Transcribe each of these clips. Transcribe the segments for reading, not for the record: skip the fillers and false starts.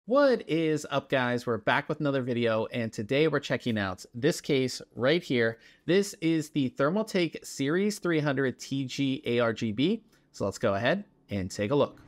What is up, guys? We're back with another video, and today we're checking out this case right here. This is the Thermaltake Ceres 300 TG ARGB. So let's go ahead and take a look.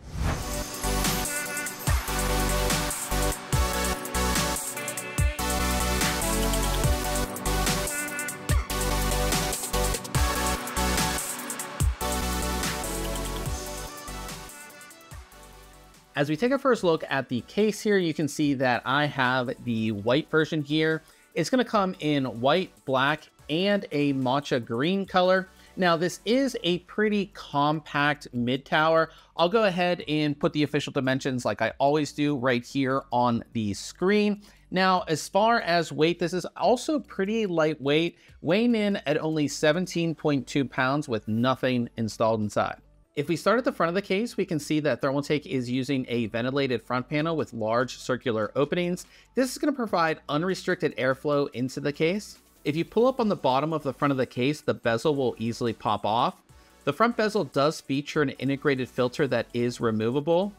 As we take a first look at the case here, you can see that I have the white version here. It's going to come in white, black, and a matcha green color. Now, this is a pretty compact mid-tower. I'll go ahead and put the official dimensions like I always do right here on the screen. Now, as far as weight, this is also pretty lightweight, weighing in at only 17.2 pounds with nothing installed inside. If we start at the front of the case, we can see that Thermaltake is using a ventilated front panel with large circular openings. This is going to provide unrestricted airflow into the case. If you pull up on the bottom of the front of the case, the bezel will easily pop off. The front bezel does feature an integrated filter that is removable.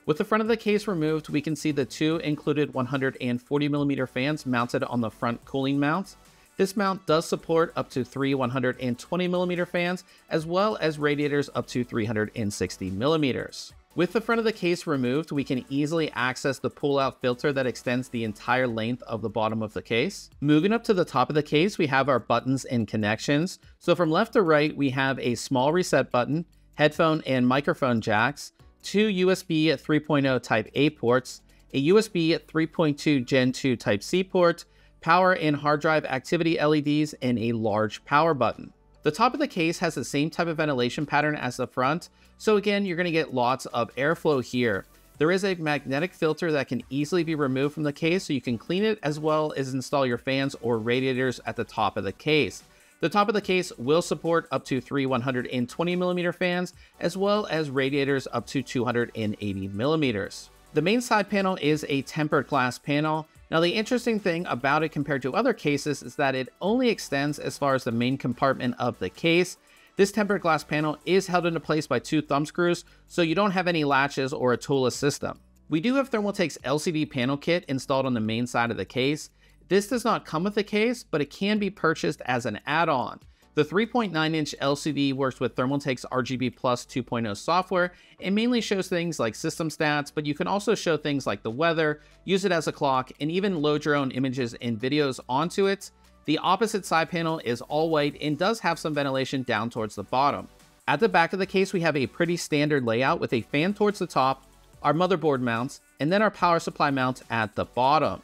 With the front of the case removed, we can see the two included 140mm fans mounted on the front cooling mount. This mount does support up to three 120mm fans, as well as radiators up to 360mm. With the front of the case removed, we can easily access the pull-out filter that extends the entire length of the bottom of the case. Moving up to the top of the case, we have our buttons and connections. So from left to right, we have a small reset button, headphone and microphone jacks, two USB 3.0 Type A ports, a USB 3.2 Gen 2 Type C port, power and hard drive activity LEDs, and a large power button. The top of the case has the same type of ventilation pattern as the front, so again, you're going to get lots of airflow here. There is a magnetic filter that can easily be removed from the case, so you can clean it as well as install your fans or radiators at the top of the case. The top of the case will support up to three 120mm fans, as well as radiators up to 280mm. The main side panel is a tempered glass panel. Now, the interesting thing about it compared to other cases is that it only extends as far as the main compartment of the case. This tempered glass panel is held into place by two thumb screws, so you don't have any latches or a toolless system. We do have Thermaltake's LCD panel kit installed on the main side of the case. This does not come with the case, but it can be purchased as an add-on. The 3.9-inch LCD works with Thermaltake's ARGB Plus 2.0 software and mainly shows things like system stats, but you can also show things like the weather, use it as a clock, and even load your own images and videos onto it. The opposite side panel is all white and does have some ventilation down towards the bottom. At the back of the case, we have a pretty standard layout with a fan towards the top, our motherboard mounts, and then our power supply mount at the bottom.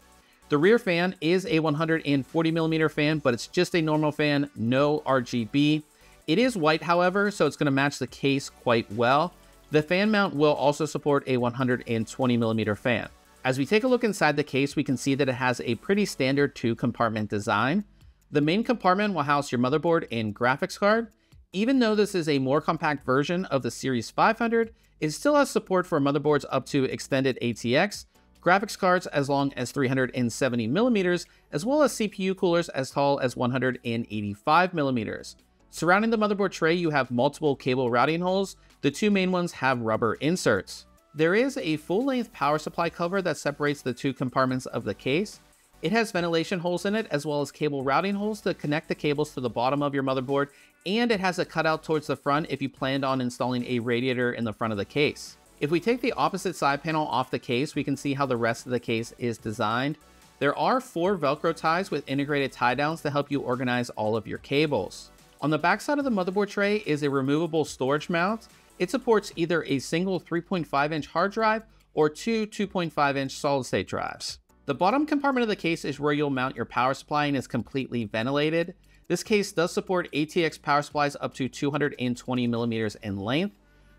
The rear fan is a 140mm fan, but it's just a normal fan, no RGB. It is white, however, so it's going to match the case quite well. The fan mount will also support a 120mm fan. As we take a look inside the case, we can see that it has a pretty standard two-compartment design. The main compartment will house your motherboard and graphics card. Even though this is a more compact version of the Series 500, it still has support for motherboards up to extended ATX, graphics cards as long as 370mm, as well as CPU coolers as tall as 185mm. Surrounding the motherboard tray, you have multiple cable routing holes. The two main ones have rubber inserts. There is a full-length power supply cover that separates the two compartments of the case. It has ventilation holes in it, as well as cable routing holes to connect the cables to the bottom of your motherboard, and it has a cutout towards the front if you planned on installing a radiator in the front of the case. If we take the opposite side panel off the case, we can see how the rest of the case is designed. There are 4 Velcro ties with integrated tie downs to help you organize all of your cables. On the back side of the motherboard tray is a removable storage mount. It supports either a single 3.5-inch hard drive or two 2.5-inch solid-state drives. The bottom compartment of the case is where you'll mount your power supply and is completely ventilated. This case does support ATX power supplies up to 220mm in length.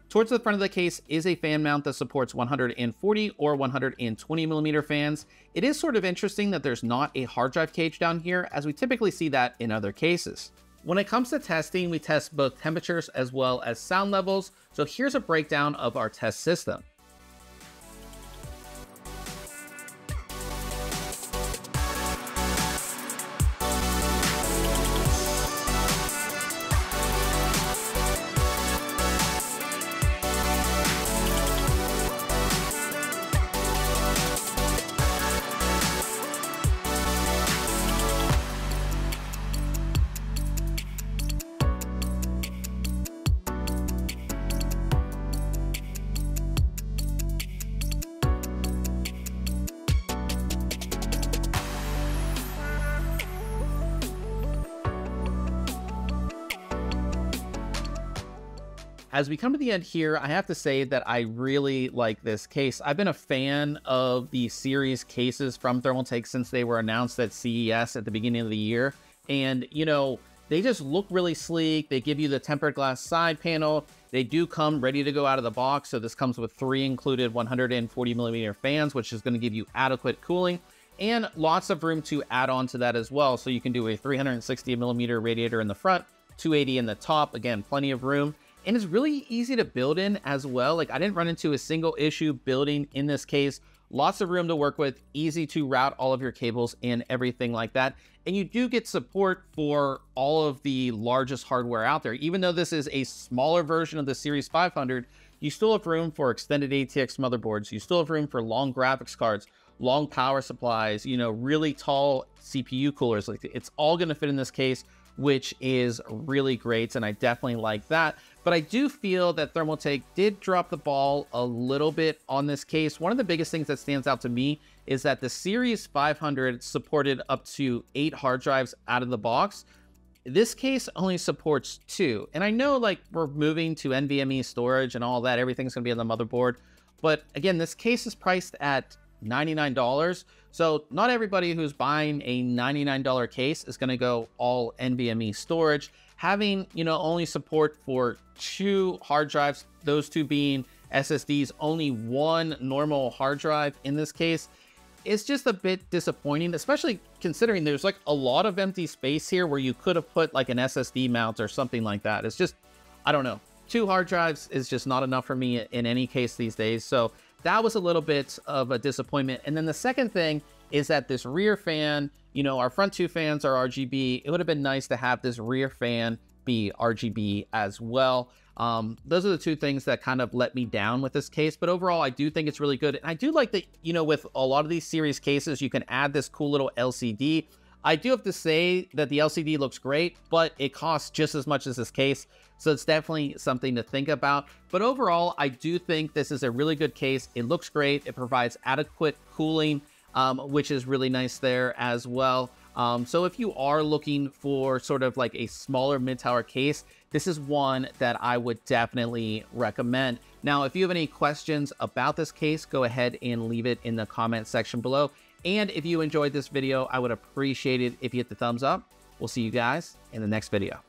Towards the front of the case is a fan mount that supports 140 or 120mm fans. It is sort of interesting that there's not a hard drive cage down here, as we typically see that in other cases. When it comes to testing, we test both temperatures as well as sound levels. So here's a breakdown of our test system. as we come to the end here, I have to say that I really like this case. I've been a fan of the series cases from Thermaltake since they were announced at CES at the beginning of the year. And, you know, they just look really sleek. They give you the tempered glass side panel. They do come ready to go out of the box. So this comes with 3 included 140mm fans, which is going to give you adequate cooling and lots of room to add on to that as well. So you can do a 360mm radiator in the front, 280 in the top. Again, plenty of room. And it's really easy to build in as well. Like, I didn't run into a single issue building in this case. Lots of room to work with, easy to route all of your cables and everything like that. And you do get support for all of the largest hardware out there. Even though this is a smaller version of the Series 500, you still have room for extended ATX motherboards. You still have room for long graphics cards, long power supplies, you know, really tall CPU coolers. Like, it's all going to fit in this case, which is really great, and I definitely like that. But I do feel that Thermaltake did drop the ball a little bit on this case. One of the biggest things that stands out to me is that the Series 500 supported up to 8 hard drives out of the box. This case only supports 2. And I know, like, we're moving to NVMe storage and all that, everything's gonna be on the motherboard. But again, this case is priced at $99. So not everybody who's buying a $99 case is going to go all NVMe storage. Having, you know, only support for 2 hard drives, those 2 being SSDs, only 1 normal hard drive in this case, is just a bit disappointing, especially considering there's like a lot of empty space here where you could have put like an SSD mount or something like that. It's just, I don't know. 2 hard drives is just not enough for me in any case these days. So that was a little bit of a disappointment. And then the second thing is that this rear fan, you know, our front 2 fans are RGB. It would have been nice to have this rear fan be RGB as well. Those are the 2 things that kind of let me down with this case. But overall, I do think it's really good. And I do like that, you know, with a lot of these series cases, you can add this cool little LCD. I do have to say that the LCD looks great, but it costs just as much as this case. So it's definitely something to think about. But overall, I do think this is a really good case. It looks great. It provides adequate cooling, which is really nice there as well. So if you are looking for sort of like a smaller mid-tower case, this is one that I would definitely recommend. Now, if you have any questions about this case, go ahead and leave it in the comment section below. And if you enjoyed this video, I would appreciate it if you hit the thumbs up. We'll see you guys in the next video.